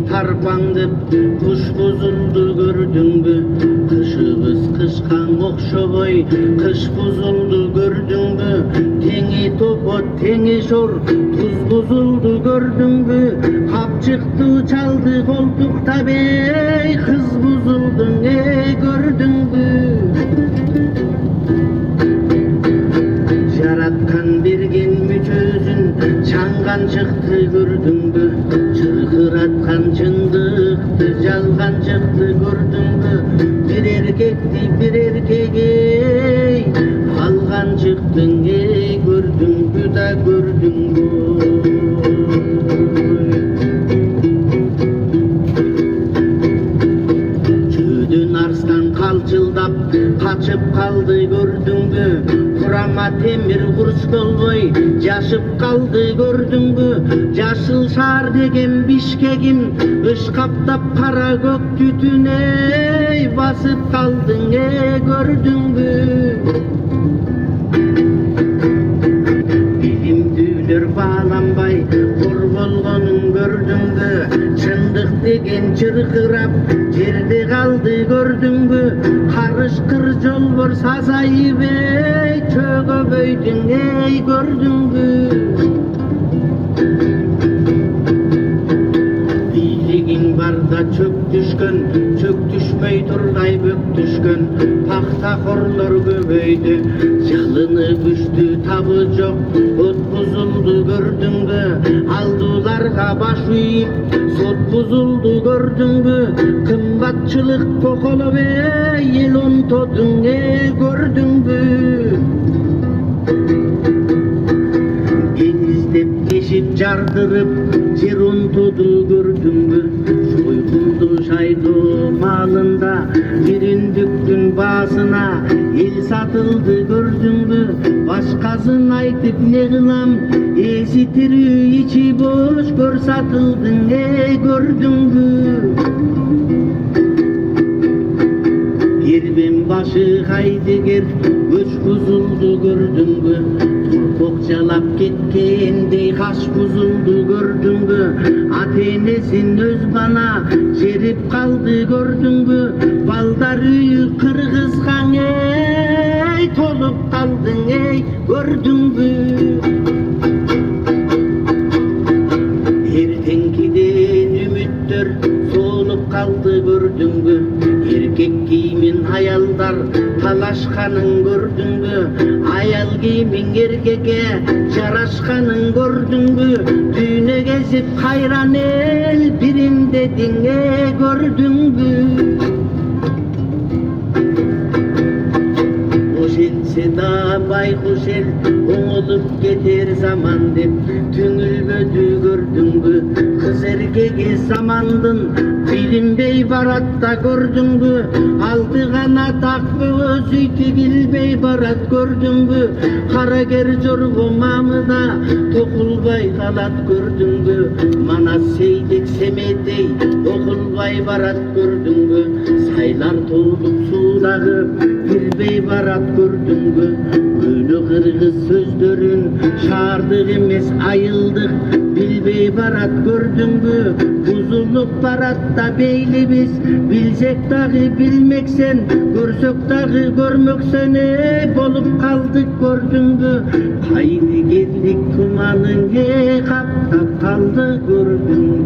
Tarpandып kuş buzuldu gördün mü? Kışыбыз kışkan okşobой kış buzuldu gördün mü? Teňi topot teňi şor tuz buzuldu gördün mü? Kapçıktı çaldı koltukta bey kız buzuldun gördün mü? Yaratkan bergen müçözün çangan çıktı gördün mü? Çırkıratkan çındıktı jalgan çıktı gördün mü? Bir erkekti bir erkege algan çıktın gördün mü da gördün mü? Çödün arslan kalçıldap kaçıp kaldı gördün mü? Kurama temir kurs bolboy jaşıp kaldı gördün mü? Jaşıl şar degen Bişkegin ışkaптап kara gök tütüne basıp kaldın gördün mü? Bilimdüler bağlanbay kor bolgonun gördün mü? Çındık degen çırkırap jerde kaldı gördün mü? Karışkır jolbor sazayıp çögöböydün gördün mü? Biligin barda çök düşkön, çök düşmey turgay bök düşkön. Pakta korlor göböydü, jalını güçtü tabı jok. Ot buzuldu gördün mü? Aldılarga baş uyup, sot buzuldu gördün mü? Kımbatçılık kokolup el ontodun gördün mü? Denizde geçip jardırıp jer ontodu gördün mü? Soygundu şaydı malında birindüktün basına el satıldı gördün mü? Başkasın aytıp ne kılam esitiri içi boş gör satıldın gördün mü? Yerbin başı haydiger göç buzuldu gördün mü? Bokçalap ketkendey kaş buzuldu gördün mü? Atenesin öz bana jerip kaldı gördün mü? Baldar üyü kırgızgan tolup kaldın gördün mü? Ertenkiden ümitler solup kaldı gördün mü? Erkek kimin hayaldar talaşkanın gördün mü? Ayal kimin erkeke jaraşkanın gördün mü? Düğüne gezip hayran el birin dedin gördün mü? Oşense da baykuş el oğulup getir zaman dep tüngülbödü gördün mü? Kız erkege zamandın bilinbey baratta gördün mü? Aldı gana takbı özüyti bilbey barat gördün mü? Kara ger jorgo mamıda tokulbay kalat gördün mü? Mana seydek semedey okulbay barat gördün mü? Saylar tolup suları bilbey barat gördün mü? Ölü kırgız sözlerin şardık emes ayıldık bilbey barat gördün mü? Buzulup baratta beyli biz bilsek dahi bilmeksen görsök dahi görmöksen bolup kaldık gördün mü? Haydi geldik tumanın kaptap kaldı gördün mü?